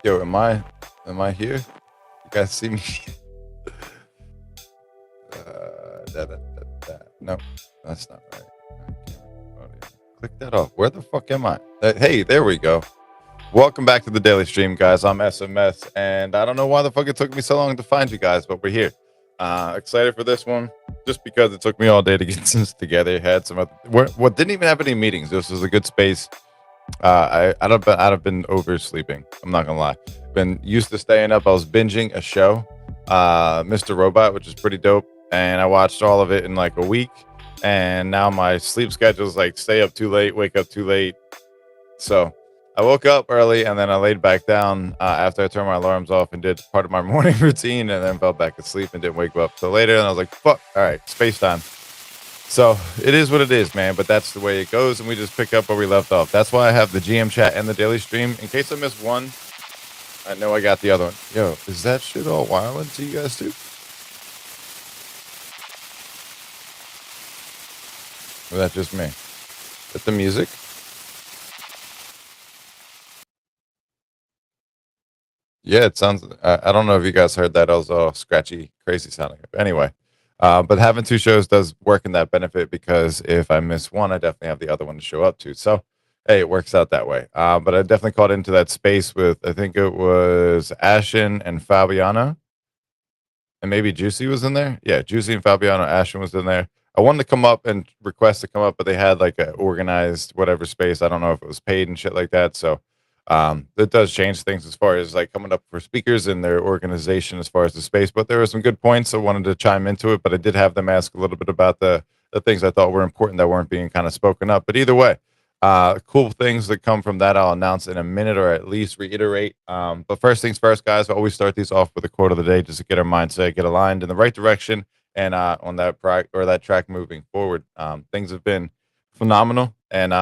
Yo, am I here? You guys see me? No, that's not right. Click that off. Where the fuck am I? Hey, there we go. Welcome back to the daily stream, guys. I'm SMS, and I don't know why the fuck it took me so long to find you guys, but we're here. Excited for this one, just because it took me all day to get this together. Had some what didn't even have any meetings. This was a good space. I'd have been oversleeping. I'm not gonna lie. Been used to staying up. I was binging a show, Mr. Robot, which is pretty dope, and I watched all of it in like a week. And now my sleep schedule is like stay up too late, wake up too late. So I woke up early and then I laid back down after I turned my alarms off and did part of my morning routine, and then fell back asleep and didn't wake up till later. And I was like, fuck, all right, space time. So it is what it is, man. But that's the way it goes, and we just pick up where we left off. That's why I have the GM chat and the daily stream. In case I missed one, I know I got the other one. Yo, is that shit all wild to you guys too? Or is that just me? Is that the music? Yeah, it sounds. I don't know if you guys heard that. It was all scratchy, crazy sounding. Anyway, but having two shows does work in that benefit, because if I miss one, I definitely have the other one to show up to. So Hey, it works out that way. But I definitely caught into that space with, I think it was Ashen and Fabiano, and maybe Juicy was in there. Yeah, Juicy and Fabiano Ashen was in there. I wanted to come up and request to come up, but they had like a organized whatever space. I don't know if it was paid and shit like that. So that does change things as far as like coming up for speakers and their organization as far as the space. But there were some good points. I wanted to chime into it, but I did have them ask a little bit about the things I thought were important that weren't being kind of spoken up. But either way, cool things that come from that I'll announce in a minute or at least reiterate. But first things first, guys, I always start these off with a quote of the day just to get our mindset, get aligned in the right direction, and on that track moving forward. Things have been phenomenal, and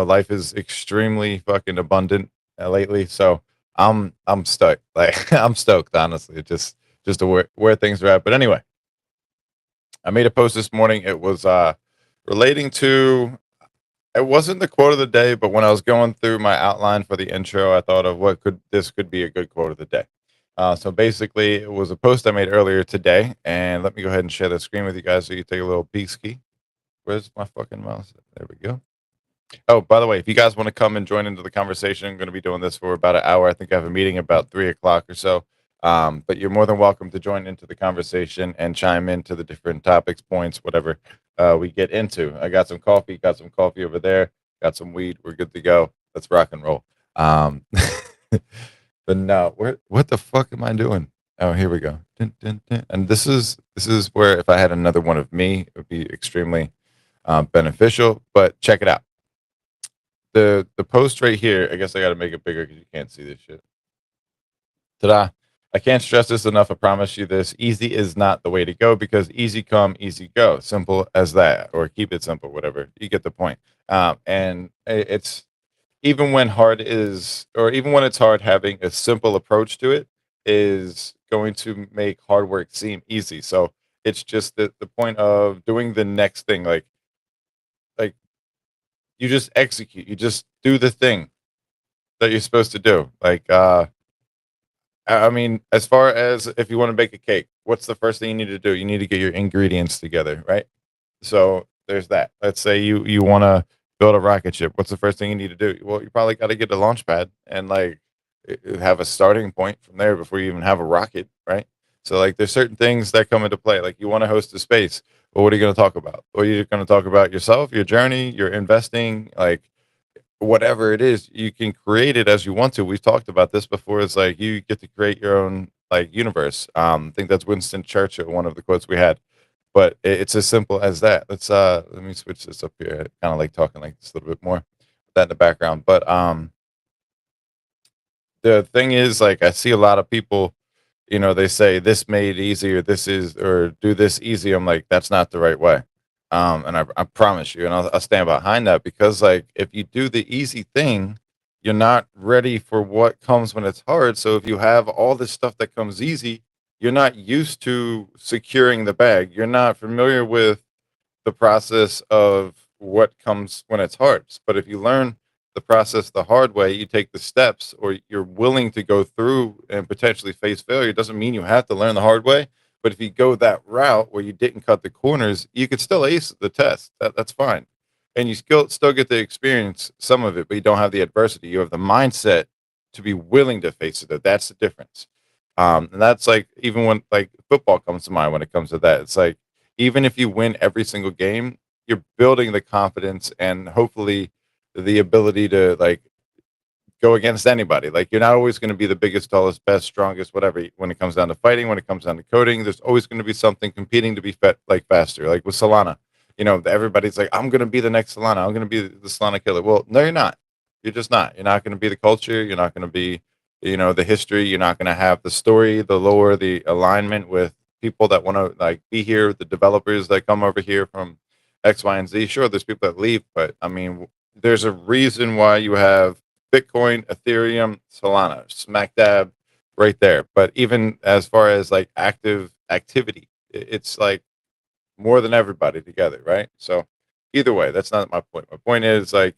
life is extremely fucking abundant lately. So I'm stoked. Like I'm stoked, honestly. Just to where things are at. But anyway, I made a post this morning. It was relating to, it wasn't the quote of the day, but when I was going through my outline for the intro, I thought of this could be a good quote of the day. So basically, it was a post I made earlier today, and let me go ahead and share the screen with you guys so you take a little peek ski. Where's my fucking mouse? There we go. Oh, by the way, if you guys want to come and join into the conversation, I'm going to be doing this for about an hour. I think I have a meeting about 3 o'clock or so. But you're more than welcome to join into the conversation and chime into the different topics, points, whatever we get into. I got some coffee over there, got some weed. We're good to go. Let's rock and roll. But no, what the fuck am I doing? Oh, here we go. Dun, dun, dun. And this is where if I had another one of me, it would be extremely beneficial. But check it out. The post right here. I guess I got to make it bigger because you can't see this shit. Ta-da. I can't stress this enough. I promise you this. Easy is not the way to go because easy come, easy go. Simple as that, or keep it simple, whatever. You get the point. And it's even when hard is, or even when it's hard, having a simple approach to it is going to make hard work seem easy. So it's just the point of doing the next thing. Like you just execute, you just do the thing that you're supposed to do. I mean, as far as if you want to bake a cake, what's the first thing you need to do? You need to get your ingredients together, right? So there's that. Let's say you want to build a rocket ship. What's the first thing you need to do? Well, you probably got to get a launch pad and like have a starting point from there before you even have a rocket, right? So like there's certain things that come into play. Like you want to host a space. Well, what are you going to talk about? Well, you're going to talk about yourself, your journey, your investing, like whatever it is, you can create it as you want to. We've talked about this before. It's like you get to create your own like universe. I think that's Winston Churchill, one of the quotes we had. But it's as simple as that. Let me switch this up here. Kind of like talking like this a little bit more. Put that in the background. But the thing is, like I see a lot of people, they say this made easy or this is or do this easy. I'm like, that's not the right way. And I promise you, and I'll stand behind that because, like, if you do the easy thing, you're not ready for what comes when it's hard. So if you have all this stuff that comes easy, you're not used to securing the bag. You're not familiar with the process of what comes when it's hard. But if you learn the process the hard way, you take the steps, or you're willing to go through and potentially face failure. It doesn't mean you have to learn the hard way. But if you go that route where you didn't cut the corners, you could still ace the test. That's fine. And you still get to experience some of it, but you don't have the adversity. You have the mindset to be willing to face it. That's the difference. And that's like even when like football comes to mind when it comes to that. It's like even if you win every single game, you're building the confidence and hopefully the ability to like go against anybody. Like you're not always going to be the biggest, tallest, best, strongest, whatever. When it comes down to fighting, when it comes down to coding, there's always going to be something competing to be like faster. Like with Solana, everybody's like, I'm going to be the next Solana. I'm going to be the Solana killer. Well, no, you're not. You're just not. You're not going to be the culture. You're not going to be, the history. You're not going to have the story, the lore, the alignment with people that want to like be here, the developers that come over here from X, Y, and Z. Sure, there's people that leave, but I mean, there's a reason why you have Bitcoin, Ethereum, Solana, smack dab right there. But even as far as like active activity, it's like more than everybody together, right? So either way, that's not my point. My point is like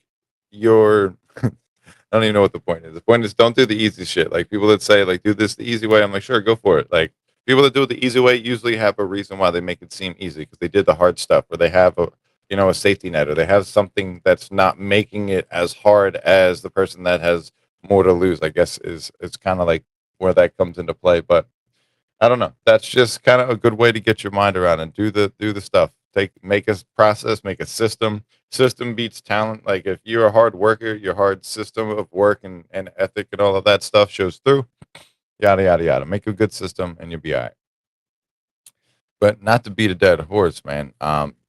you're I don't even know what the point is. The point is don't do the easy shit. Like people that say like do this the easy way, I'm like, sure, go for it. Like people that do it the easy way usually have a reason why they make it seem easy because they did the hard stuff or they have a safety net, or they have something that's not making it as hard as the person that has more to lose. I guess is it's kind of like where that comes into play. But I don't know. That's just kind of a good way to get your mind around and do the stuff. Make a process, make a system. System beats talent. Like if you're a hard worker, your hard system of work and ethic and all of that stuff shows through. Yada yada yada. Make a good system and you'll be all right. But not to beat a dead horse, man.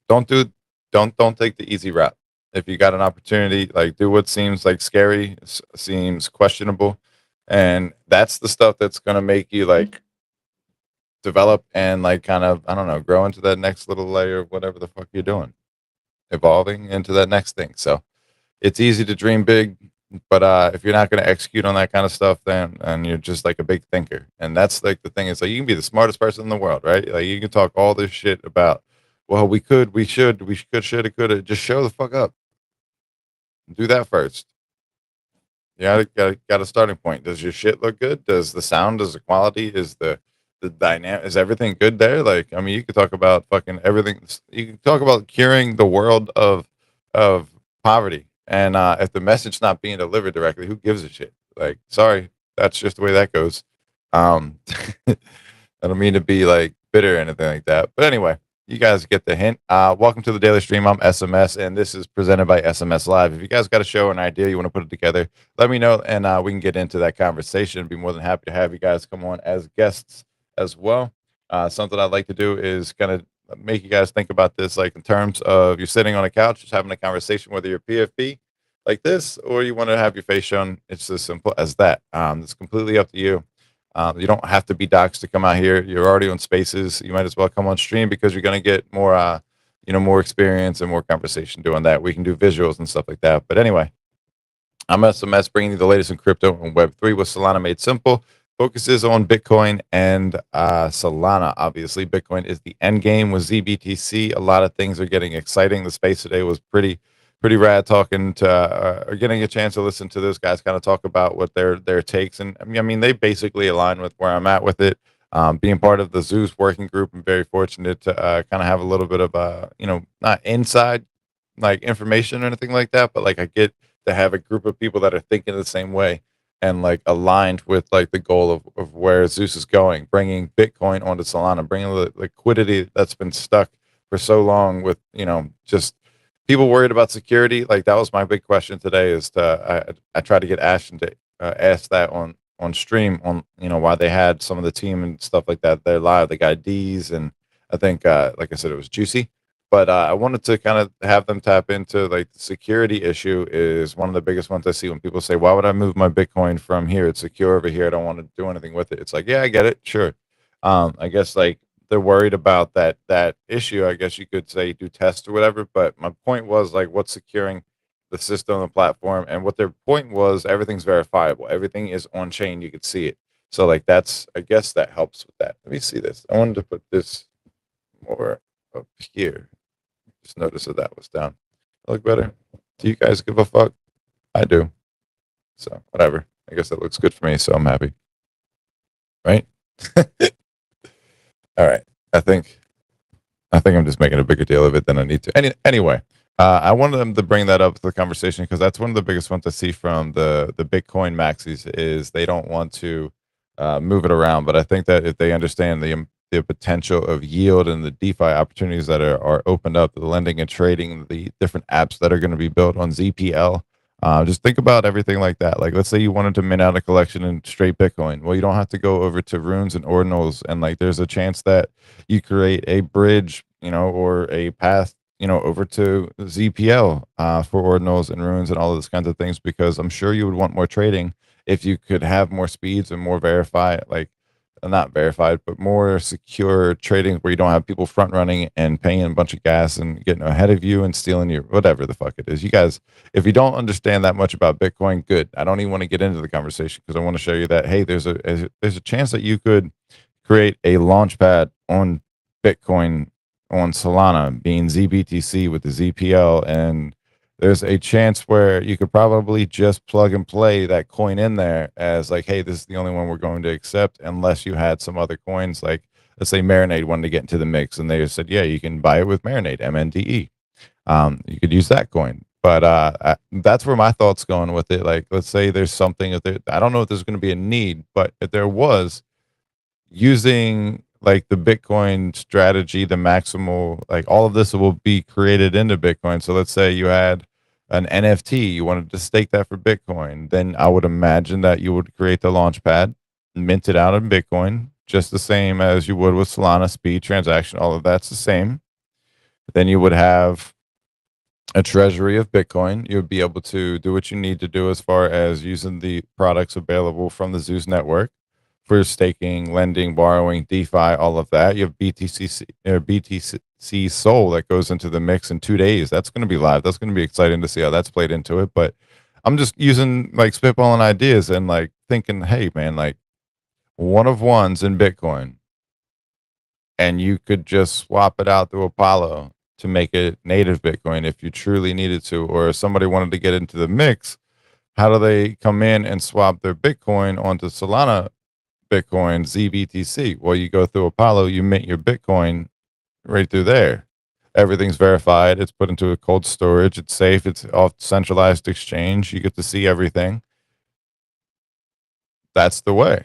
Don't take the easy route. If you got an opportunity, like do what seems like scary, seems questionable, and that's the stuff that's gonna make you like develop and like kind of I don't know grow into that next little layer of whatever the fuck you're doing, evolving into that next thing. So it's easy to dream big, but if you're not going to execute on that kind of stuff, then and you're just like a big thinker, and that's like the thing is like you can be the smartest person in the world, right? Like you can talk all this shit about, well, we could, should, could, just show the fuck up. Do that first. Yeah, got a starting point. Does your shit look good? Does the sound? Does the quality? Is the dynamic? Is everything good there? Like, I mean, you could talk about fucking everything. You can talk about curing the world of poverty, and if the message not being delivered directly, who gives a shit? Like, sorry, that's just the way that goes. Um, I don't mean to be like bitter or anything like that, but anyway, you guys get the hint. Welcome to the Daily Stream. I'm SMS, and this is presented by SMS Live. If you guys got a show or an idea you want to put it together, let me know, and we can get into that conversation. Be more than happy to have you guys come on as guests as well. Something I'd like to do is kind of make you guys think about this, like in terms of you're sitting on a couch, just having a conversation, whether you're PFP like this or you want to have your face shown. It's as simple as that. It's completely up to you. You don't have to be docs to come out here. You're already on Spaces. You might as well come on stream because you're going to get more, more experience and more conversation doing that. We can do visuals and stuff like that. But anyway, I'm SMS bringing you the latest in crypto and Web3 with Solana Made Simple. Focuses on Bitcoin and Solana. Obviously, Bitcoin is the end game with ZBTC. A lot of things are getting exciting. The space today was pretty rad talking to or getting a chance to listen to those guys kind of talk about what their takes, and I mean they basically align with where I'm at with it. Being part of the Zeus working group, I'm very fortunate to kind of have a little bit of not inside like information or anything like that, but like I get to have a group of people that are thinking the same way and like aligned with like the goal of where Zeus is going, bringing Bitcoin onto Solana, bringing the liquidity that's been stuck for so long with just people worried about security. Like that was my big question today. Is I tried to get Ashton to ask that on stream on why they had some of the team and stuff like that. They're live. They got D's and I think like I said it was juicy. But I wanted to kind of have them tap into like the security issue is one of the biggest ones I see when people say, "Why would I move my Bitcoin from here? It's secure over here. I don't want to do anything with it." It's like, yeah, I get it, sure. I guess like they're worried about that issue. I guess you could say do tests or whatever. But my point was like what's securing the system, the platform, and what their point was everything's verifiable. Everything is on chain. You could see it. So like that's I guess that helps with that. Let me see this. I wanted to put this more up here. Just noticed that was down. Look better. Do you guys give a fuck? I do. So whatever. I guess that looks good for me. So I'm happy. Right. All right. I think I'm just making a bigger deal of it than I need to. Anyway, I wanted them to bring that up to the conversation because that's one of the biggest ones I see from the Bitcoin maxis is they don't want to move it around. But I think that if they understand the potential of yield and the DeFi opportunities that are opened up, the lending and trading, the different apps that are going to be built on ZPL. Just think about everything like that. Like, let's say you wanted to mint out a collection in straight Bitcoin. Well, you don't have to go over to runes and ordinals. And like, there's a chance that you create a bridge, or a path, over to ZPL for ordinals and runes and all of those kinds of things, because I'm sure you would want more trading if you could have more speeds and more not verified, but more secure trading where you don't have people front running and paying a bunch of gas and getting ahead of you and stealing your whatever the fuck it is. You guys, if you don't understand that much about Bitcoin, good. I don't even want to get into the conversation because I want to show you that, hey, there's a chance that you could create a launch pad on Bitcoin on Solana being ZBTC with the ZPL, and there's a chance where you could probably just plug and play that coin in there as like, hey, this is the only one we're going to accept, unless you had some other coins, like let's say Marinade wanted to get into the mix and they just said, yeah, you can buy it with Marinade, MNDE. You could use that coin. But that's where my thoughts going with it. Like, let's say there's something that I don't know if there's going to be a need, but if there was, using like the Bitcoin strategy, the maximal, like all of this will be created into Bitcoin. So let's say you had an NFT, you wanted to stake that for Bitcoin, then I would imagine that you would create the launchpad, mint it out in Bitcoin, just the same as you would with Solana, speed, transaction, all of that's the same. Then you would have a treasury of Bitcoin. You would be able to do what you need to do as far as using the products available from the Zeus network for staking, lending, borrowing, DeFi, all of that. You have BTC Soul that goes into the mix in 2 days. That's going to be live. That's going to be exciting to see how that's played into it. But I'm just using like spitballing ideas and like thinking, hey man, like one of ones in Bitcoin, and you could just swap it out through Apollo to make it native Bitcoin if you truly needed to, or if somebody wanted to get into the mix. How do they come in and swap their Bitcoin onto Solana Bitcoin ZBTC? Well, you go through Apollo, you mint your Bitcoin right through there. Everything's verified. It's put into a cold storage. It's safe. It's off centralized exchange. You get to see everything. That's the way.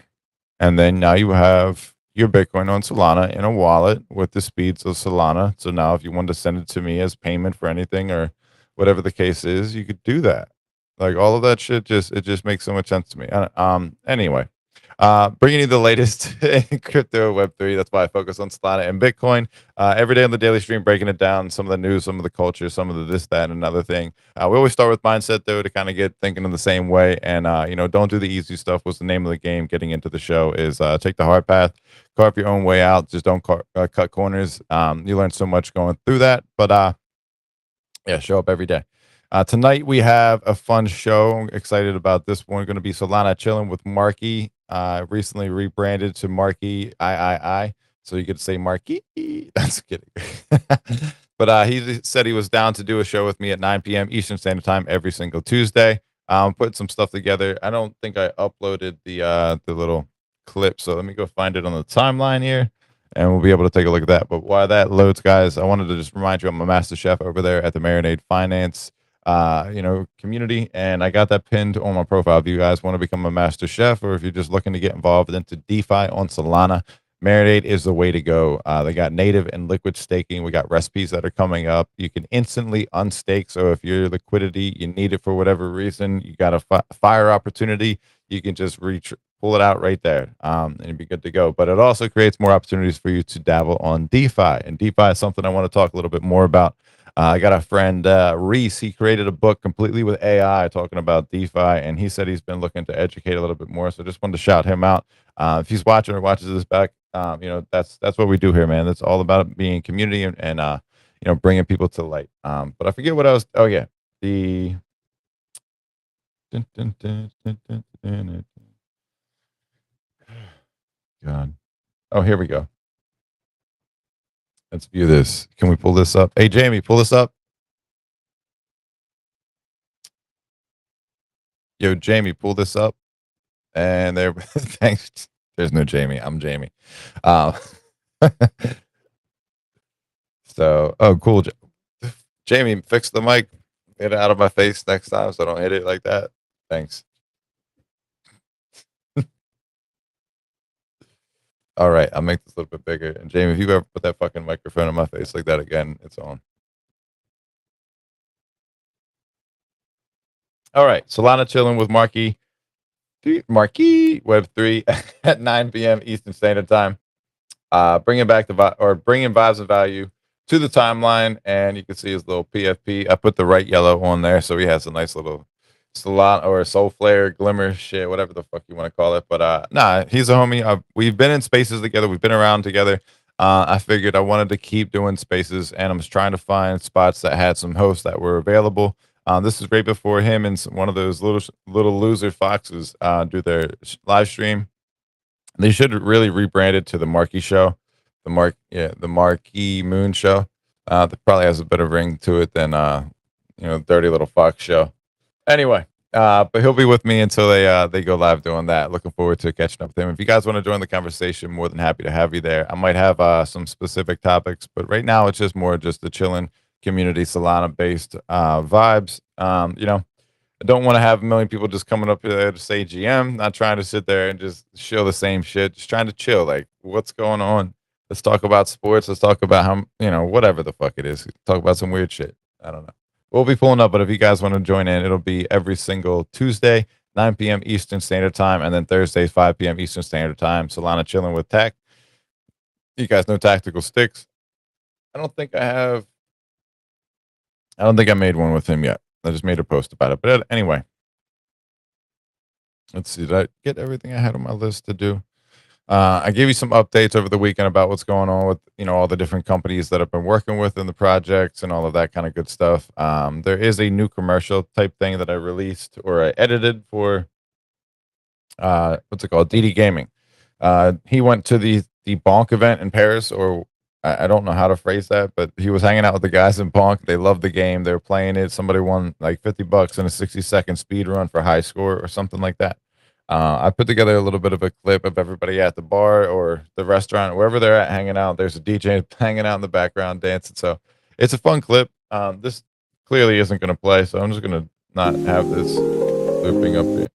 And then now you have your Bitcoin on Solana in a wallet with the speeds of Solana. So now if you want to send it to me as payment for anything or whatever the case is, you could do that. Like all of that shit just makes so much sense to me. Anyway, bringing you the latest in crypto Web3. That's why I focus on Solana and Bitcoin every day on the daily stream, breaking it down, some of the news, some of the culture, some of the this, that, and another thing. We always start with mindset though to kind of get thinking in the same way, and don't do the easy stuff. What's the name of the game? Getting into the show is take the hard path, carve your own way out. Just don't cut corners. You learn so much going through that, but yeah, show up every day. Tonight we have a fun show. I'm excited about this one. Going to be Solana chilling with Marky. Recently rebranded to Marky III. So you could say Marky. That's kidding. But he said he was down to do a show with me at 9 p.m. Eastern Standard Time every single Tuesday. Putting some stuff together. I don't think I uploaded the little clip, so let me go find it on the timeline here, and we'll be able to take a look at that. But while that loads, guys, I wanted to just remind you I'm a master chef over there at the Marinade Finance community, and I got that pinned on my profile. If you guys want to become a master chef, or if you're just looking to get involved into DeFi on Solana, Marinade is the way to go. They got native and liquid staking. We got recipes that are coming up. You can instantly unstake. So if your liquidity, you need it for whatever reason, you got a fire opportunity, you can just pull it out right there, and you'd be good to go. But it also creates more opportunities for you to dabble on DeFi. And DeFi is something I want to talk a little bit more about. I got a friend, Reese. He created a book completely with AI talking about DeFi, and he said he's been looking to educate a little bit more. So just wanted to shout him out. If he's watching or watches this back, that's what we do here, man. That's all about being community and bringing people to light. But I forget what I was. Oh yeah, the. God. Oh, here we go. Let's view this. Can we pull this up? Hey, Jamie, pull this up. Yo, Jamie, pull this up. And there, thanks. There's no Jamie. I'm Jamie. So, oh, cool. Jamie, fix the mic. Get it out of my face next time so I don't hit it like that. Thanks. All right, I'll make this a little bit bigger. And Jamie, if you ever put that fucking microphone in my face like that again, it's on. All right, Solana chilling with Marky Web3 at 9 p.m. Eastern Standard Time. Bringing back bringing vibes and value to the timeline, and you can see his little PFP. I put the right yellow on there, so he has a nice little Solana or Soul Flare glimmer shit, whatever the fuck you want to call it. But nah, he's a homie. We've been in spaces together. We've been around together. I figured I wanted to keep doing spaces, and I was trying to find spots that had some hosts that were available. This is right before him and one of those little loser foxes do their live stream. They should really rebrand it to the Marky Show, the Marky Moon Show. That probably has a better ring to it than Dirty Little Fox Show. Anyway, but he'll be with me until they go live doing that. Looking forward to catching up with him. If you guys want to join the conversation, more than happy to have you there. I might have some specific topics, but right now it's just more just the chilling, community Solana based vibes. You know, I don't want to have a million people just coming up there to say GM, not trying to sit there and just show the same shit, just trying to chill. Like, what's going on? Let's talk about sports. Let's talk about how, you know, whatever the fuck it is. Talk about some weird shit. I don't know. We'll be pulling up, but if you guys want to join in, it'll be every single Tuesday, 9 p.m. Eastern Standard Time, and then Thursdays, 5 p.m. Eastern Standard Time. Solana chilling with Tech. You guys know Tactical Sticks. I don't think I made one with him yet. I just made a post about it. But anyway, let's see. Did I get everything I had on my list to do? I gave you some updates over the weekend about what's going on with, you know, all the different companies that I've been working with in the projects and all of that kind of good stuff. There is a new commercial type thing that I released or I edited for what's it called? DD Gaming. He went to the Bonk event in Paris, or I don't know how to phrase that, but he was hanging out with the guys in Bonk. They loved the game. They were playing it. Somebody won like $50 in a 60-second speed run for high score or something like that. I put together a little bit of a clip of everybody at the bar or the restaurant, wherever they're at hanging out. There's a DJ hanging out in the background dancing. So it's a fun clip. This clearly isn't going to play, so I'm just going to not have this looping up here.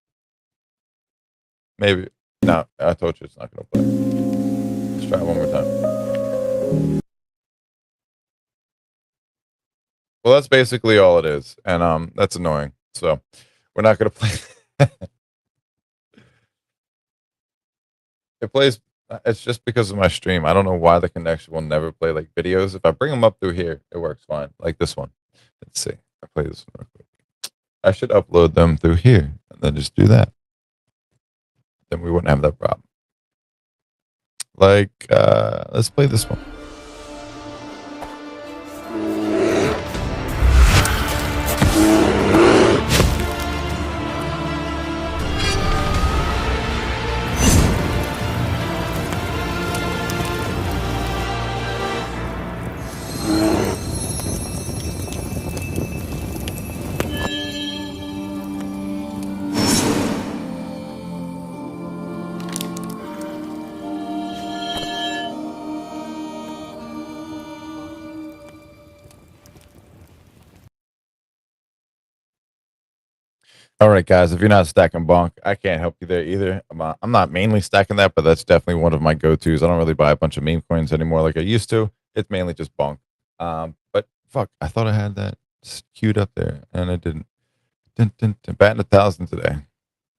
Maybe. No, I told you it's not going to play. Let's try it one more time. Well, that's basically all it is. And that's annoying. So we're not going to play. It plays. It's just because of my stream. I don't know why the connection will never play like videos. If I bring them up through here, it works fine. Like this one. Let's see. I play this one real quick. I should upload them through here and then just do that. Then we wouldn't have that problem. Like, let's play this one. All right, guys, if you're not stacking Bonk, I can't help you there either. I'm not mainly stacking that, but that's definitely one of my go-tos. I don't really buy a bunch of meme coins anymore like I used to. It's mainly just Bonk. But fuck, I thought I had that queued up there, and I didn't. Batting 1,000 today.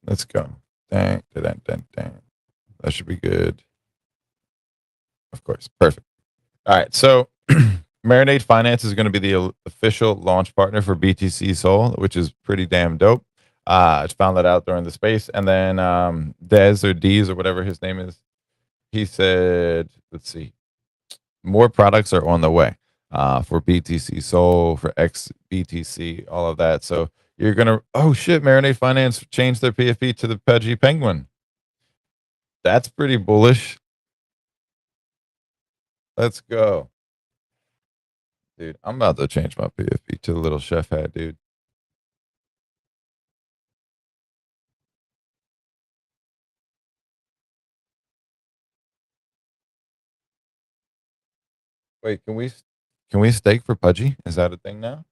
Let's go. Dang. That should be good. Of course. Perfect. All right, so Marinade Finance is going to be the official launch partner for BTC Soul, which is pretty damn dope. I found that out during the space. And then Dez or D's or whatever his name is, he said, let's see, more products are on the way for BTC Soul, for XBTC, all of that. So you're going to, oh shit, Marinade Finance changed their PFP to the Pudgy Penguin. That's pretty bullish. Let's go. Dude, I'm about to change my PFP to the little chef hat, dude. Wait, can we stake for Pudgy? Is that a thing now?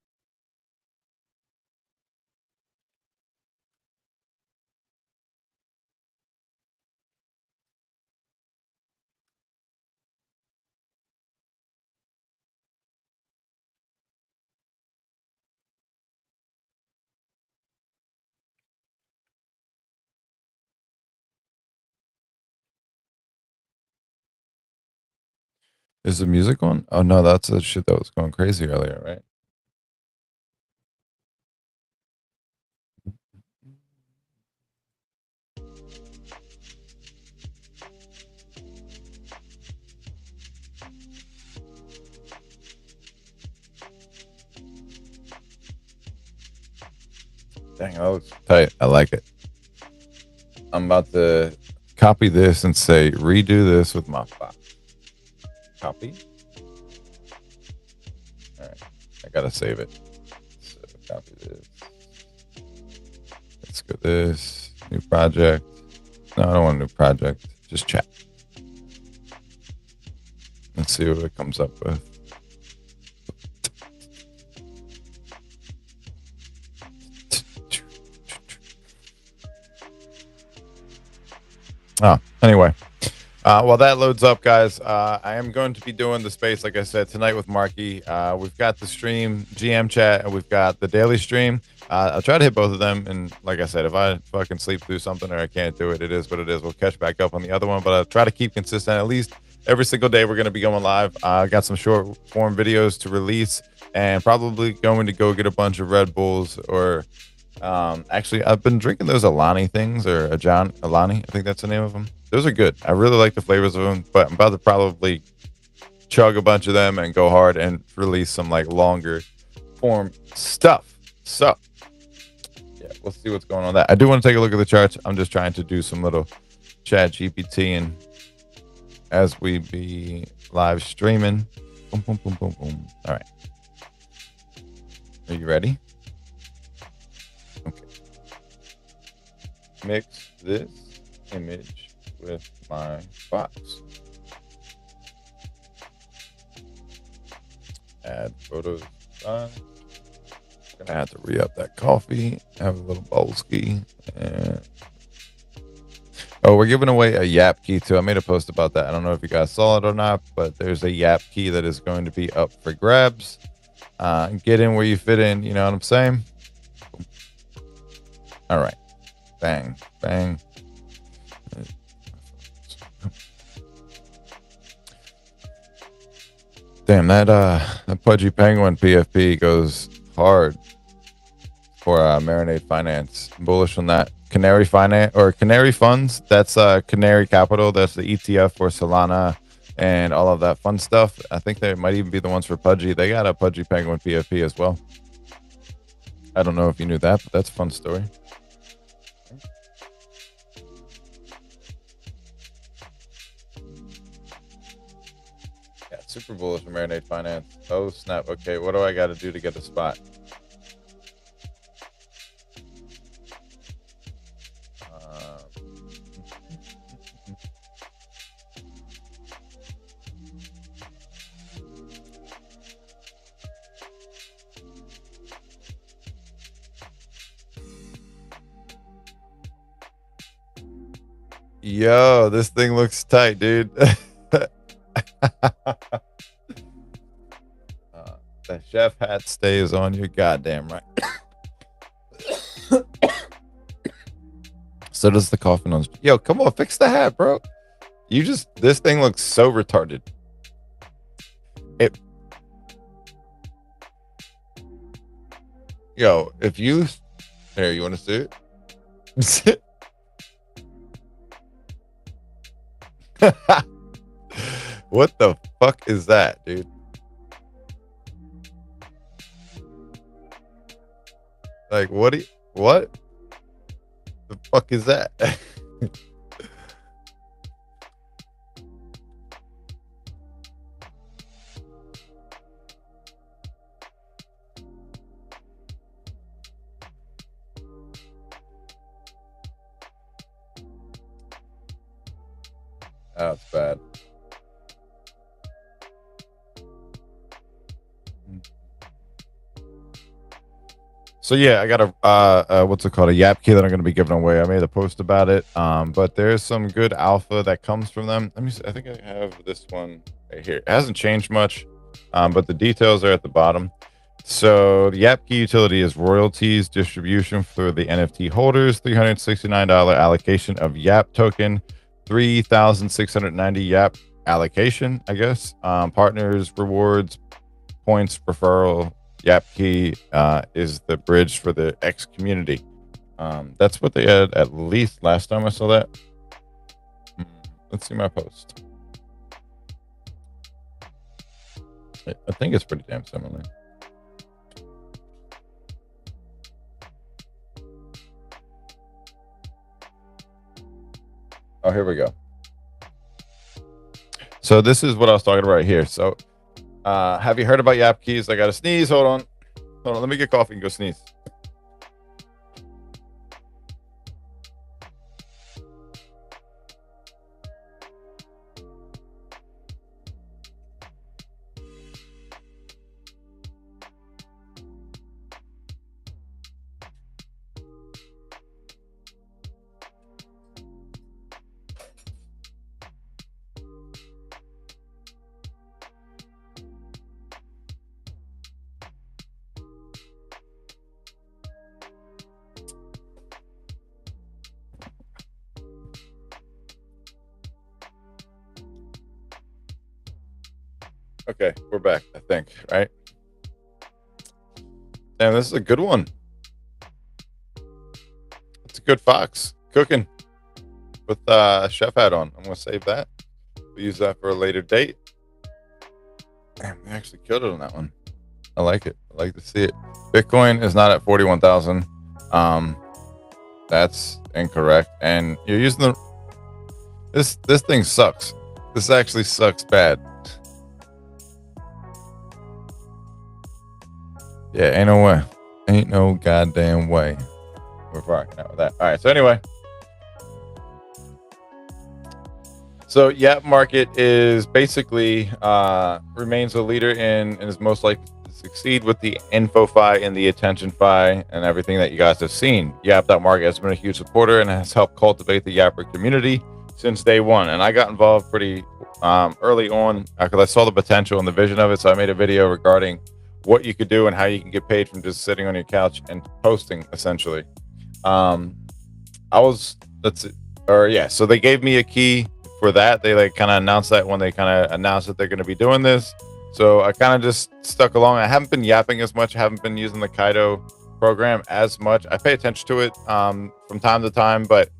Is the music on? Oh no, that's the shit that was going crazy earlier, right? Dang, that looks tight. I like it. I'm about to copy this and say redo this with my box. Copy. All right, I gotta save it. So copy this. Let's go this new project. No, I don't want a new project. Just chat. Let's see what it comes up with. Oh, anyway. While that loads up, guys, I am going to be doing the space, like I said, tonight with Marky. We've got the stream, GM chat, and we've got the daily stream. I'll try to hit both of them. And like I said, if I fucking sleep through something or I can't do it, it is what it is. We'll catch back up on the other one, but I'll try to keep consistent. At least every single day, we're going to be going live. I got some short form videos to release and probably going to go get a bunch of Red Bulls or actually, I've been drinking those Alani things or a John Alani. I think that's the name of them. Those are good. I really like the flavors of them, but I'm about to probably chug a bunch of them and go hard and release some like longer form stuff. So, yeah, we'll see what's going on with that. I do want to take a look at the charts. I'm just trying to do some little chat GPT and as we be live streaming. Boom, boom, boom, boom, boom. All right. Are you ready? Okay. Mix this image with my box. Add photos. Gonna have to re-up that coffee. Have a little bowlski. And oh, we're giving away a Yap key too. I made a post about that. I don't know if you guys saw it or not, but there's a Yap key that is going to be up for grabs. Get in where you fit in. You know what I'm saying? All right. Bang, bang. Damn, that Pudgy Penguin PFP goes hard for Marinade Finance. Bullish on that. Canary Finance or Canary Funds. That's Canary Capital. That's the ETF for Solana and all of that fun stuff. I think they might even be the ones for Pudgy. They got a Pudgy Penguin PFP as well. I don't know if you knew that, but that's a fun story. Super bullish for Marinade Finance. Oh, snap. Okay, what do I got to do to get a spot? Yo, this thing looks tight, dude. The chef hat stays on. You're goddamn right. So does the coffin on. Yo, come on, fix the hat, bro. This thing looks so retarded. Yo, if you, here, you want to see it? What the fuck is that, dude? Like, what the fuck is that? That's bad. So yeah, I got a what's it called, a Yap key that I'm going to be giving away. I made a post about it, but there's some good alpha that comes from them. Let me see. I think I have this one right here. It hasn't changed much, but the details are at the bottom. So the Yap key utility is royalties distribution for the NFT holders, $369 allocation of Yap token, 3,690 Yap allocation, I guess. Partners, rewards, points, referral. Yap key is the bridge for the X community. That's what they had at least last time I saw that. Let's see my post. I think it's pretty damn similar. Oh, here we go. So this is what I was talking about right here. So have you heard about Yap keys? I got to sneeze. Hold on. Let me get coffee and go sneeze. Okay, we're back, I think, right? Damn, this is a good one. It's a good fox. Cooking with a chef hat on. I'm going to save that. We'll use that for a later date. Damn, they actually killed it on that one. I like it. I like to see it. Bitcoin is not at 41,000. That's incorrect. And you're using the... This thing sucks. This actually sucks bad. Yeah, ain't no way. Ain't no goddamn way. We're rocking out with that. All right. So anyway. So Yap Market is basically remains a leader in and is most likely to succeed with the InfoFi and the AttentionFi and everything that you guys have seen. Yap.market has been a huge supporter and has helped cultivate the Yapper community since day one. And I got involved pretty early on because I saw the potential and the vision of it. So I made a video regarding what you could do and how you can get paid from just sitting on your couch and posting, essentially. So they gave me a key for that. They like kind of announced that when they kind of announced that they're going to be doing this. So I kind of just stuck along. I haven't been yapping as much. I haven't been using the Kaido program as much. I pay attention to it from time to time, but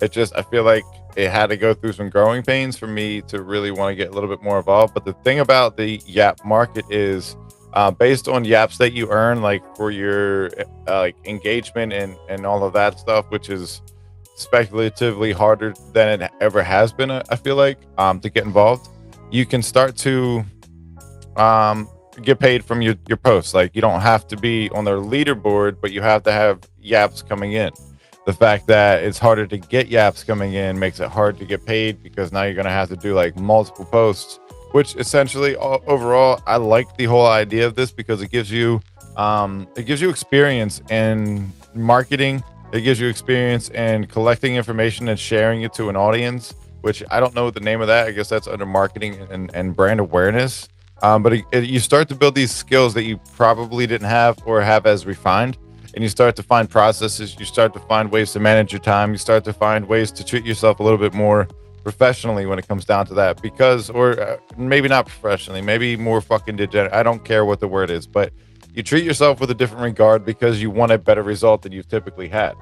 it just, I feel like it had to go through some growing pains for me to really want to get a little bit more involved. But the thing about the Yap Market is based on yaps that you earn, like for your like engagement and all of that stuff, which is speculatively harder than it ever has been, I feel like, to get involved. You can start to get paid from your posts. Like, you don't have to be on their leaderboard, but you have to have yaps coming in. The fact that it's harder to get yaps coming in makes it hard to get paid, because now you're going to have to do like multiple posts, which essentially overall, I like the whole idea of this because it gives you experience in marketing. It gives you experience in collecting information and sharing it to an audience, which I don't know the name of that. I guess that's under marketing and brand awareness. But you start to build these skills that you probably didn't have or have as refined. And you start to find processes. You start to find ways to manage your time. You start to find ways to treat yourself a little bit more professionally when it comes down to that. Because, or maybe not professionally, maybe more fucking degenerate. I don't care what the word is, but you treat yourself with a different regard because you want a better result than you've typically had.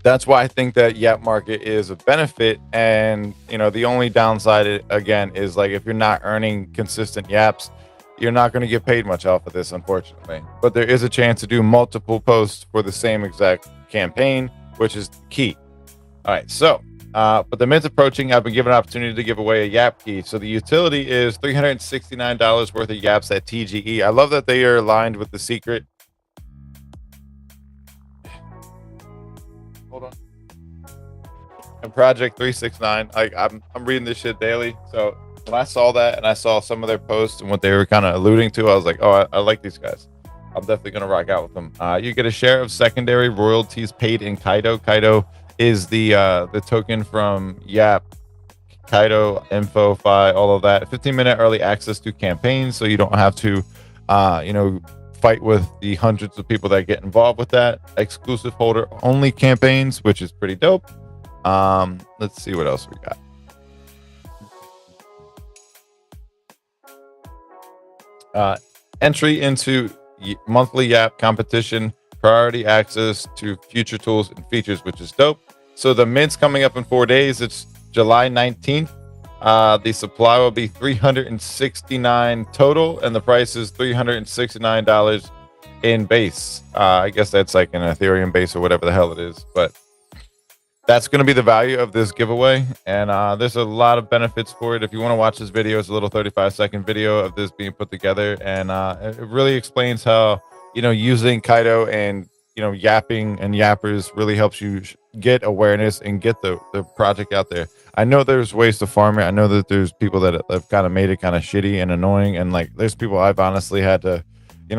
That's why I think that Yap Market is a benefit. And, you know, the only downside, again, is like if you're not earning consistent yaps, you're not going to get paid much off of this, unfortunately. But there is a chance to do multiple posts for the same exact campaign, which is key. All right, so but the mint's approaching. I've been given an opportunity to give away a Yap key. So the utility is $369 worth of yaps at TGE. I love that they are aligned with the secret. Hold on. And Project 369. I'm reading this shit daily. So when I saw that and I saw some of their posts and what they were kind of alluding to, I was like, oh, I like these guys. I'm definitely going to rock out with them. You get a share of secondary royalties paid in Kaido. Kaido is the token from Yap, Kaido, InfoFi, all of that. 15-minute early access to campaigns, so you don't have to, fight with the hundreds of people that get involved with that. Exclusive holder only campaigns, which is pretty dope. Let's see what else we got. Entry into monthly Yap competition, priority access to future tools and features, which is dope. So the mint's coming up in 4 days. It's July 19th. The supply will be 369 total, and the price is $369 in base. I guess that's like an Ethereum base or whatever the hell it is, but that's going to be the value of this giveaway. And there's a lot of benefits for it. If you want to watch this video, it's a little 35-second video of this being put together, and it really explains how, using Kaido and, yapping and yappers really helps you get awareness and get the project out there. I know there's ways to farm it. I know that there's people that have kind of made it kind of shitty and annoying, and like there's people I've honestly had to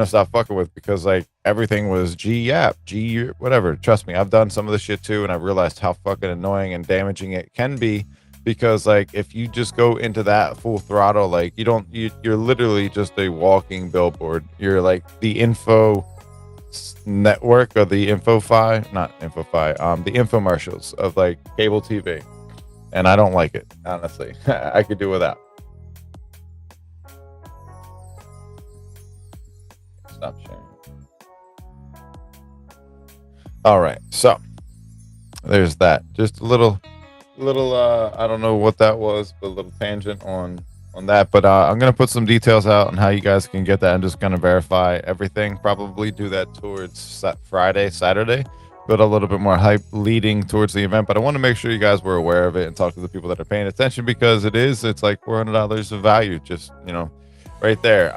stop fucking with because like everything was G-Yap, whatever. Trust me, I've done some of this shit too, and I've realized how fucking annoying and damaging it can be, because like if you just go into that full throttle, like you're literally just a walking billboard. You're like the info network, or the InfoFi, not InfoFi, the infomercials of like cable TV, and I don't like it, honestly. I could do without. stop sharing. All right, so there's that. Just a little I don't know what that was, but a little tangent on that. But I'm gonna put some details out on how you guys can get that. I'm just gonna verify everything. Probably do that towards Friday, Saturday. But a little bit more hype leading towards the event. But I want to make sure you guys were aware of it and talk to the people that are paying attention, because it's like $400 of value, just right there.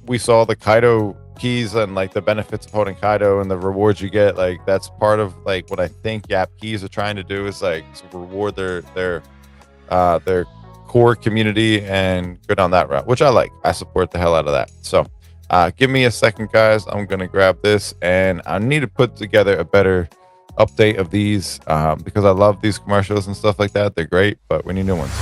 We saw the Kaido keys and like the benefits of holding Kaido and the rewards you get. Like that's part of like what I think Yap keys are trying to do, is like to reward their core community and go down that route, which I like. I support the hell out of that. So give me a second, guys. I'm gonna grab this, and I need to put together a better update of these because I love these commercials and stuff like that. They're great, but we need new ones.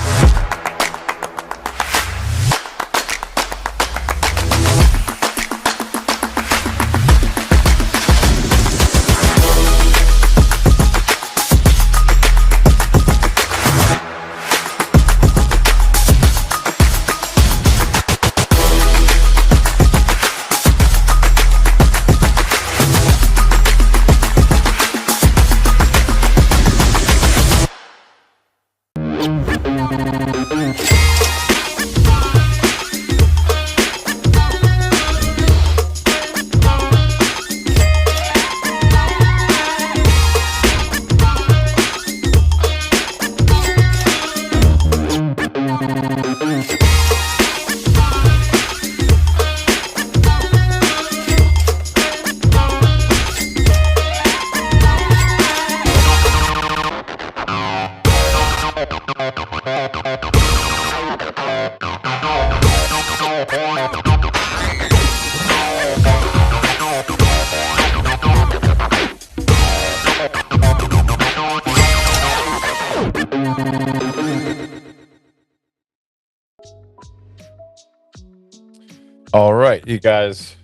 All right, you guys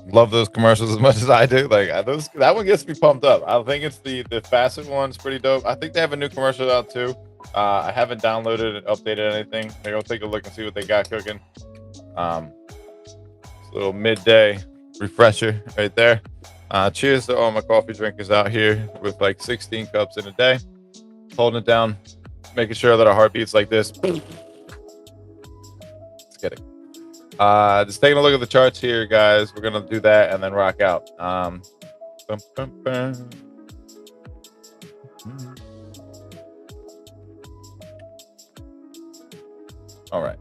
love those commercials as much as I do. Like that one gets me pumped up. I think it's the Facet one's pretty dope. I think they have a new commercial out too. I haven't downloaded and updated anything. Maybe I'll take a look and see what they got cooking. It's a little midday refresher right there. Cheers to all my coffee drinkers out here with like 16 cups in a day, holding it down, making sure that our heart beats like this. Just kidding. Just taking a look at the charts here, guys. We're gonna do that and then rock out. All right.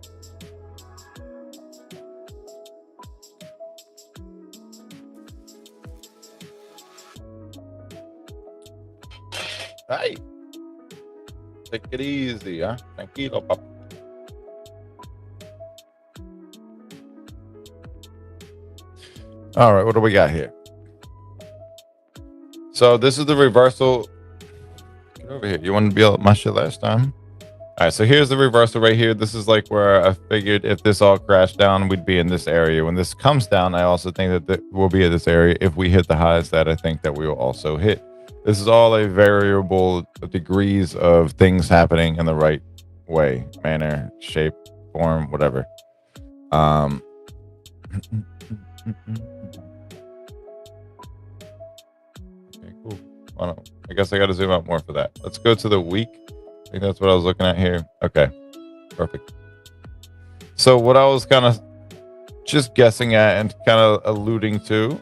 Hey, take it easy, huh? Tranquilo, papa. All right, what do we got here? So this is the reversal. Get over here. You want to be able my shit last time? All right, so here's the reversal right here. This is like where I figured if this all crashed down, we'd be in this area. When this comes down, I also think that we'll be at this area if we hit the highs that I think that we will also hit. This is all a variable degrees of things happening in the right way, manner, shape, form, whatever. Okay, cool. I guess I got to zoom out more for that. Let's go to the week. I think that's what I was looking at here. Okay, perfect. So what I was kind of just guessing at and kind of alluding to,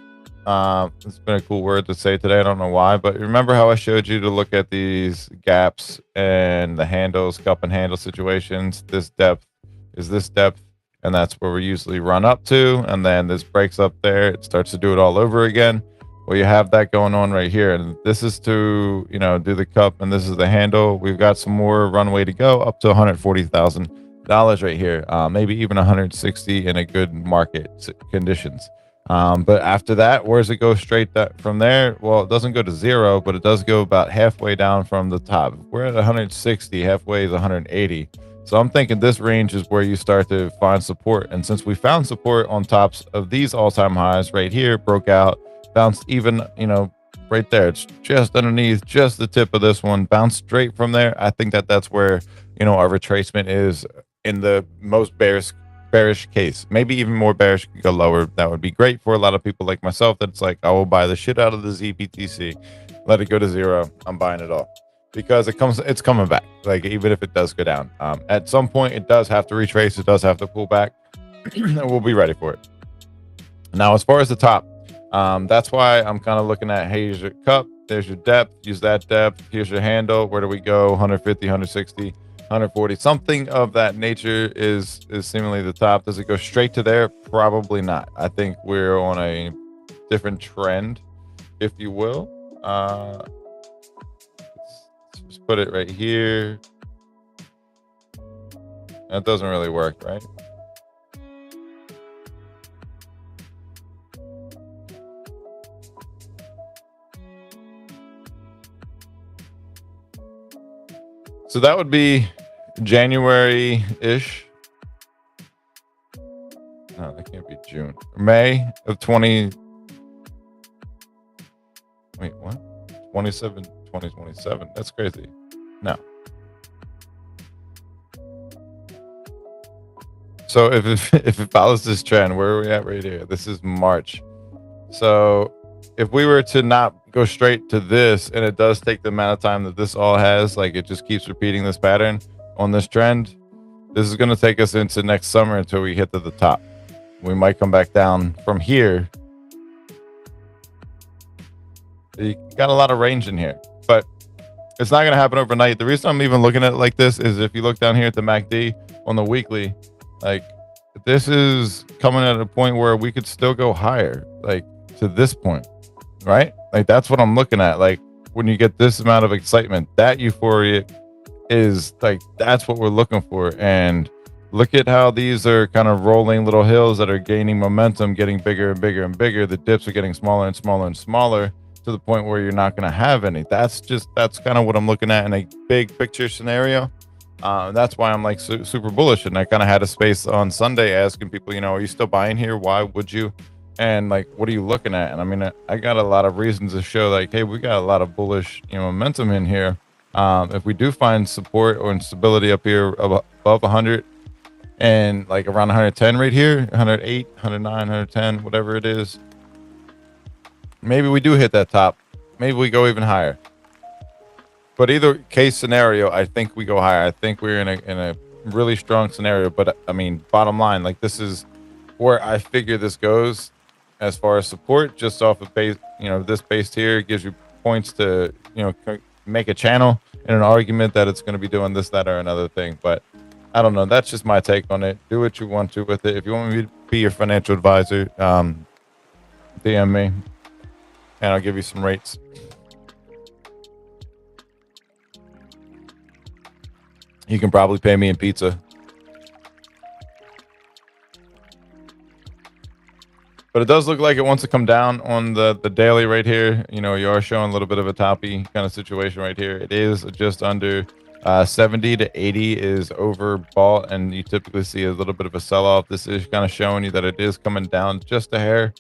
it's been a cool word to say today. I don't know why, but remember how I showed you to look at these gaps and the handles, cup and handle situations. This depth is this depth, and that's where we usually run up to, and then this breaks up there. It starts to do it all over again. Well, you have that going on right here, and this is to do the cup, and this is the handle. We've got some more runway to go up to $140,000 right here, maybe even 160 in a good market conditions. But after that, where does it go straight from there? Well, it doesn't go to zero, but it does go about halfway down from the top. We're at 160, halfway is 180. So I'm thinking this range is where you start to find support. And since we found support on tops of these all-time highs right here, broke out, bounced even, right there. It's just underneath, just the tip of this one, bounced straight from there. I think that's where, our retracement is in the most bearish bearish case. Maybe even more bearish, could go lower. That would be great for a lot of people like myself. That's like, I will buy the shit out of the ZBTC, let it go to zero. I'm buying it all because it's coming back. Like, even if it does go down, at some point it does have to retrace. It does have to pull back. And we'll be ready for it. Now, as far as the top, that's why I'm kind of looking at, hey, here's your cup, there's your depth, use that depth, here's your handle, where do we go? 150, 160, 140, something of that nature is seemingly the top. Does it go straight to there? Probably not. I think we're on a different trend, if you will. Let's just put it right here. That doesn't really work, right? So that would be January-ish. No, that can't be June. May of 20. Wait, what? 2027. That's crazy. No. So if it follows this trend, where are we at right here? This is March. So if we were to not go straight to this, and it does take the amount of time that this all has, like it just keeps repeating this pattern on this trend, this is going to take us into next summer until we hit to the top. We might come back down from here. You got a lot of range in here, but it's not going to happen overnight. The reason I'm even looking at it like this is if you look down here at the MACD on the weekly, like this is coming at a point where we could still go higher, like to this point, right? Like that's what I'm looking at. Like when you get this amount of excitement, that euphoria is like, that's what we're looking for. And look at how these are kind of rolling little hills that are gaining momentum, getting bigger and bigger and bigger. The dips are getting smaller and smaller and smaller to the point where you're not going to have any. That's kind of what I'm looking at in a big picture scenario. That's why I'm like super bullish. And I kind of had a space on Sunday asking people, are you still buying here? Why would you? And like, what are you looking at? And I mean, I got a lot of reasons to show like, hey, we got a lot of bullish momentum in here. If we do find support or instability up here above 100 and like around 110 right here, 108, 109, 110, whatever it is, maybe we do hit that top. Maybe we go even higher. But either case scenario, I think we go higher. I think we're in a really strong scenario. But I mean, bottom line, like this is where I figure this goes as far as support, just off of base, this base here gives you points to, make a channel in an argument that it's going to be doing this, that, or another thing. But I don't know. That's just my take on it. Do what you want to with it. If you want me to be your financial advisor, DM me and I'll give you some rates. You can probably pay me in pizza. But it does look like it wants to come down on the daily right here. You are showing a little bit of a toppy kind of situation right here. It is just under 70 to 80 is overbought, and you typically see a little bit of a sell-off. This is kind of showing you that it is coming down just a hair.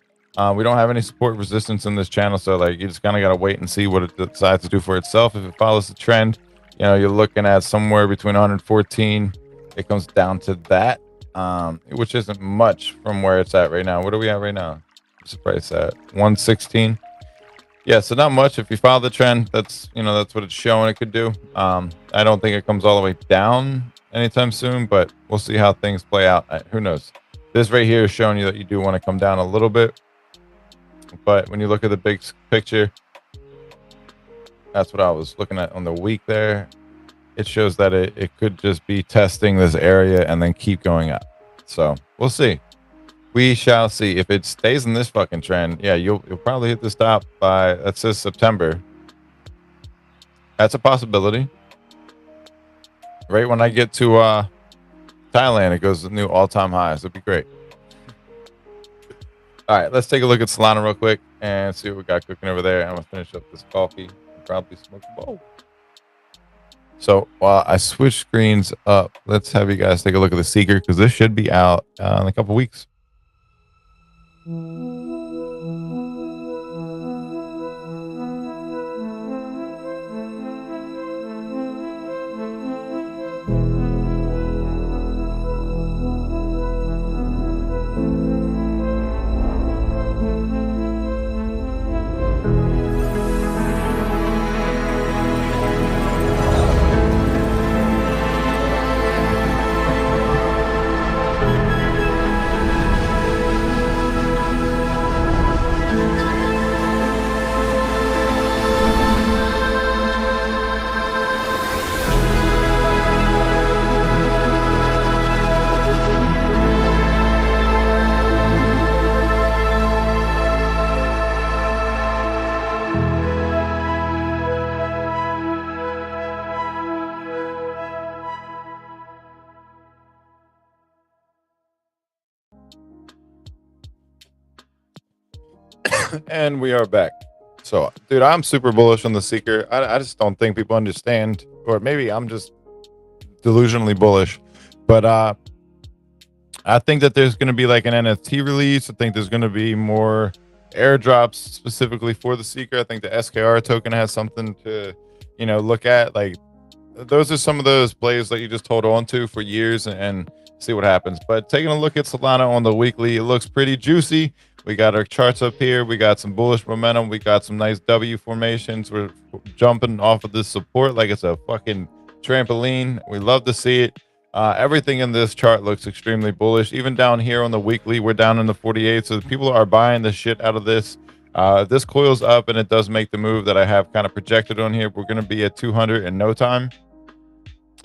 We don't have any support resistance in this channel, so like you just kind of got to wait and see what it decides to do for itself. If it follows the trend, you're looking at somewhere between 114. It comes down to that. Which isn't much from where it's at right now. What are we at right now? What's the price at? 116. Yeah, so not much. If you follow the trend, that's what it's showing it could do. I don't think it comes all the way down anytime soon, but we'll see how things play out. Who knows? This right here is showing you that you do want to come down a little bit, but when you look at the big picture, that's what I was looking at on the week there. It shows that it could just be testing this area and then keep going up. So we'll see. We shall see. If it stays in this fucking trend, yeah, you'll probably hit the stop by, that says September. That's a possibility. Right when I get to Thailand, it goes to new all-time highs. It'd be great. All right, let's take a look at Solana real quick and see what we got cooking over there. I'm gonna finish up this coffee and probably smoke a bowl. So while I switch screens up, let's have you guys take a look at the Seeker, because this should be out in a couple weeks. And we are back. So, dude, I'm super bullish on the Seeker. I just don't think people understand, or maybe I'm just delusionally bullish. But I think that there's going to be like an NFT release. I think there's going to be more airdrops specifically for the Seeker. I think the SKR token has something to, look at. Like, those are some of those plays that you just hold on to for years and see what happens. But taking a look at Solana on the weekly, it looks pretty juicy. We got our charts up here. We got some bullish momentum. We got some nice W formations. We're jumping off of this support like it's a fucking trampoline. We love to see it. Everything in this chart looks extremely bullish. Even down here on the weekly, we're down in the 48. So people are buying the shit out of this. This coils up and it does make the move that I have kind of projected on here. We're going to be at 200 in no time.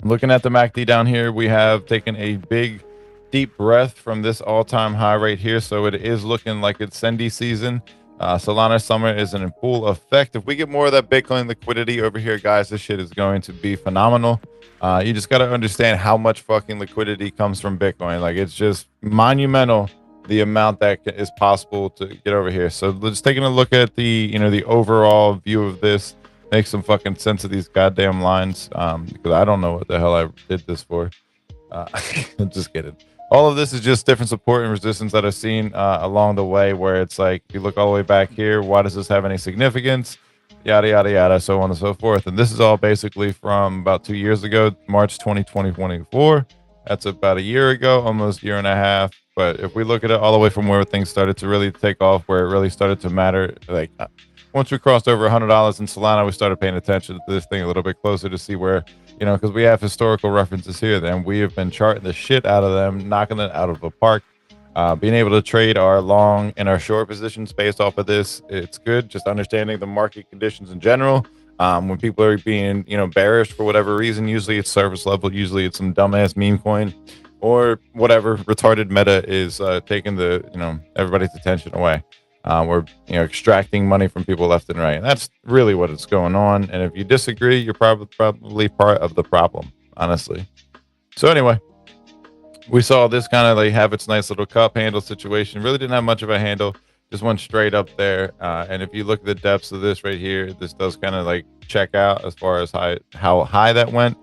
Looking at the MACD down here, we have taken a big deep breath from this all-time high right here. So it is looking like it's Sendy season. Solana summer is in full effect. If we get more of that Bitcoin liquidity over here, guys, this shit is going to be phenomenal. You just got to understand how much fucking liquidity comes from Bitcoin. Like, it's just monumental, the amount that is possible to get over here. So just taking a look at the, the overall view of this, make some fucking sense of these goddamn lines, because I don't know what the hell I did this for. I'm just kidding. All of this is just different support and resistance that I've seen along the way, where it's like, if you look all the way back here, why does this have any significance? Yada, yada, yada, so on and so forth. And this is all basically from about 2 years ago, March 2024. That's about a year ago, almost a year and a half. But if we look at it all the way from where things started to really take off, where it really started to matter, like once we crossed over $100 in Solana, we started paying attention to this thing a little bit closer to see where, because we have historical references here, then we have been charting the shit out of them, knocking it out of the park. Being able to trade our long and our short positions based off of this, it's good. Just understanding the market conditions in general. When people are being, bearish for whatever reason, usually it's service level, usually it's some dumbass meme coin or whatever retarded meta is taking the, everybody's attention away. We're extracting money from people left and right, and that's really what is going on. And if you disagree, you're probably part of the problem, honestly. So anyway, we saw this kind of like have its nice little cup handle situation. Really didn't have much of a handle, just went straight up there. And if you look at the depths of this right here, this does kind of like check out as far as how high that went.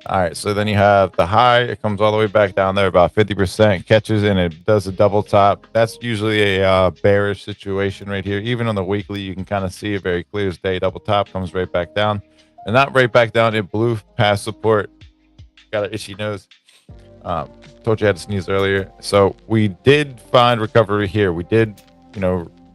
All right, so then you have the high. It comes all the way back down there, about 50%, catches, and it does a double top. That's usually a bearish situation right here. Even on the weekly, you can kind of see it very clear as day. Double top comes right back down, and not right back down. It blew past support. Got an itchy nose. Told you I had to sneeze earlier. So we did find recovery here. We did,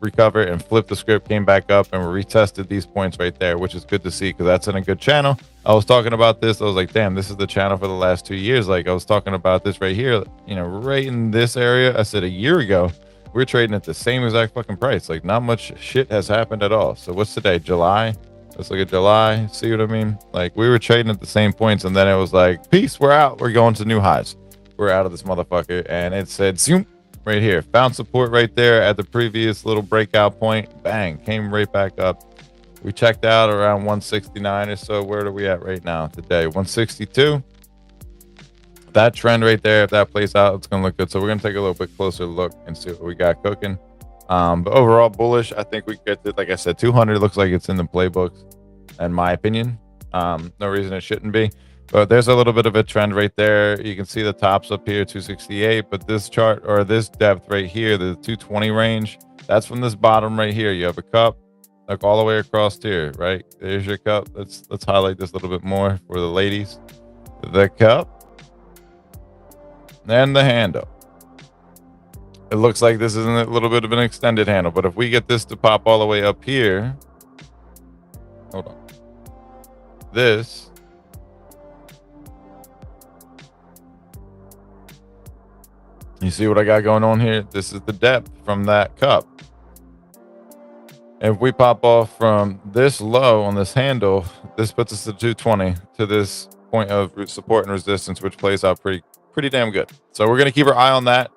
recover and flip the script, came back up, and we retested these points right there, which is good to see because that's in a good channel. I was talking about this. I was like, damn, this is the channel for the last 2 years. Like, I was talking about this right here, right in this area. I said a year ago, we were trading at the same exact fucking price. Like, not much shit has happened at all. So what's today? July? Let's look at July. See what I mean? Like, we were trading at the same points, and then it was like, peace, we're out. We're going to new highs. We're out of this motherfucker. And it said, zoom, right here. Found support right there at the previous little breakout point. Bang, came right back up. We checked out around 169 or so. Where are we at right now today? 162. That trend right there, if that plays out, it's going to look good. So we're going to take a little bit closer look and see what we got cooking. But overall bullish. I think we get to, like I said, 200 looks like it's in the playbooks, in my opinion. No reason it shouldn't be. But there's a little bit of a trend right there. You can see the tops up here, 268. But this chart, or this depth right here, the 220 range, that's from this bottom right here. You have a cup. Look all the way across here, right? There's your cup. Let's highlight this a little bit more for the ladies. The cup and the handle. It looks like this is a little bit of an extended handle, but if we get this to pop all the way up here, hold on. This you see what I got going on here? This is the depth from that cup. If we pop off from this low on this handle, this puts us to 220 to this point of support and resistance, which plays out pretty damn good. So we're gonna keep our eye on that.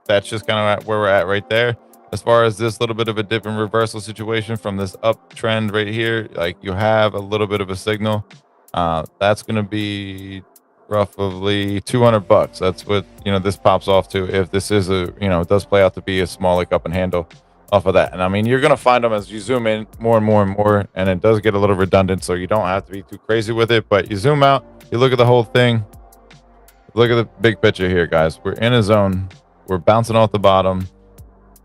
That's just kind of where we're at right there. As far as this little bit of a dip and reversal situation from this uptrend right here, like you have a little bit of a signal. That's gonna be roughly $200. That's what this pops off to. If this is it does play out to be a small like up and handle. off of that. And I mean, you're gonna find them as you zoom in more and more and more, and it does get a little redundant, so you don't have to be too crazy with it. But you zoom out, you look at the whole thing, look at the big picture here, guys. We're in a zone, we're bouncing off the bottom,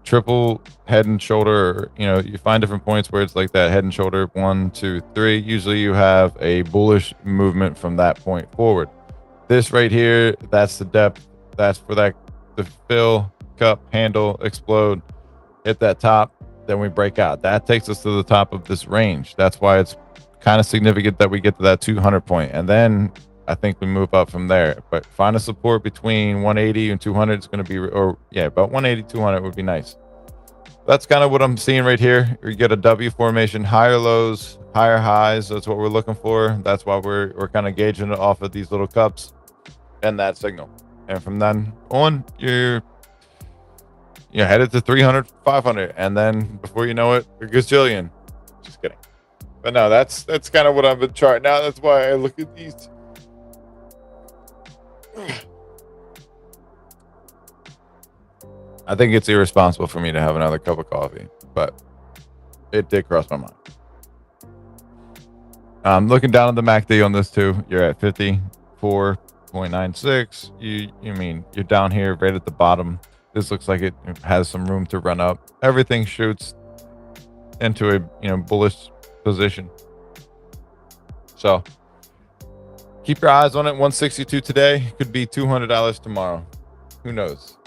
triple head and shoulder. You know, you find different points where it's like that head and shoulder 1, 2, 3. Usually you have a bullish movement from that point forward. This right here, that's the depth. That's for that the fill, cup, handle, explode, hit that top, then we break out. That takes us to the top of this range. That's why it's kind of significant that we get to that 200 point, and then I think we move up from there. But find a support between 180 and 200 is going to be, or yeah, about 180, 200 would be nice. That's kind of what I'm seeing right here. You get a W formation, higher lows, higher highs. That's what we're looking for. That's why we're kind of gauging it off of these little cups and that signal. And from then on, you're headed to 300, 500, and then before you know it, you're gazillion. Just kidding. But no, that's kind of what I've been charting out. That's why I look at these. I think it's irresponsible for me to have another cup of coffee, but it did cross my mind. Looking down at the MACD on this too, you're at 54.96. You're down here right at the bottom. This looks like it has some room to run up. Everything shoots into a bullish position. So keep your eyes on it. 162 today, could be $200 tomorrow. Who knows?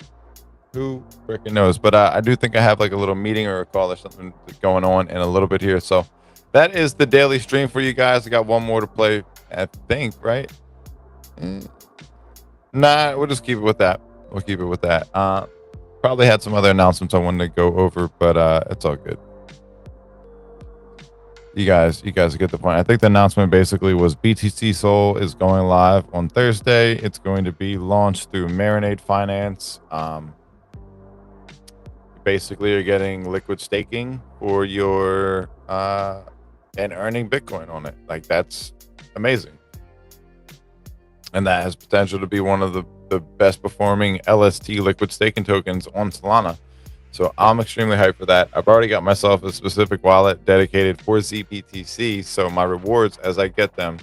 Who freaking knows? But I do think I have like a little meeting or a call or something going on in a little bit here. So that is the daily stream for you guys. I got one more to play, I think, right? Nah, we'll just keep it with that. We'll keep it with that. Probably had some other announcements I wanted to go over, but it's all good. You guys get the point. I think the announcement basically was BTC Soul is going live on Thursday. It's going to be launched through Marinade Finance. Basically, you're getting liquid staking for your and earning Bitcoin on it. Like, that's amazing. And that has potential to be one of the best performing LST liquid staking tokens on Solana. So I'm extremely hyped for that. I've already got myself a specific wallet dedicated for ZBTC. So my rewards, as I get them,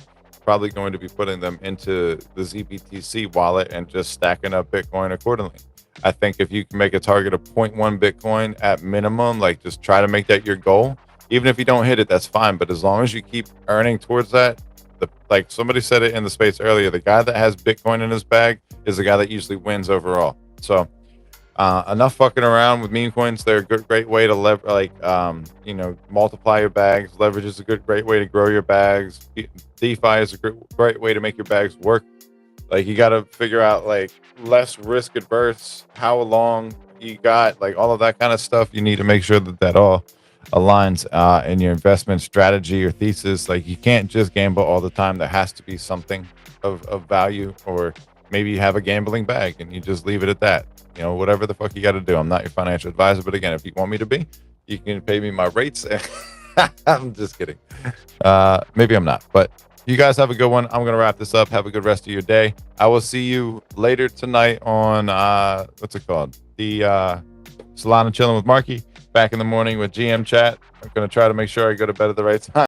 probably going to be putting them into the ZBTC wallet and just stacking up Bitcoin accordingly. I think if you can make a target of 0.1 Bitcoin at minimum, like just try to make that your goal. Even if you don't hit it, that's fine. But as long as you keep earning towards that, like somebody said it in the space earlier, the guy that has Bitcoin in his bag is the guy that usually wins overall. So enough fucking around with meme coins. They're a great way to multiply your bags. Leverage is a great way to grow your bags. DeFi is a great way to make your bags work. Like, you got to figure out like less risk adverse, how long you got, like all of that kind of stuff. You need to make sure that all aligns in your investment strategy or thesis. Like, you can't just gamble all the time. There has to be something of value, or maybe you have a gambling bag and you just leave it at that. Whatever the fuck you got to do. I'm not your financial advisor, but again, if you want me to be, you can pay me my rates. I'm just kidding. Maybe I'm not, but you guys have a good one. I'm going to wrap this up. Have a good rest of your day. I will see you later tonight on, what's it called? The Solana Chilling with Marky. Back in the morning with GM Chat. I'm going to try to make sure I go to bed at the right time.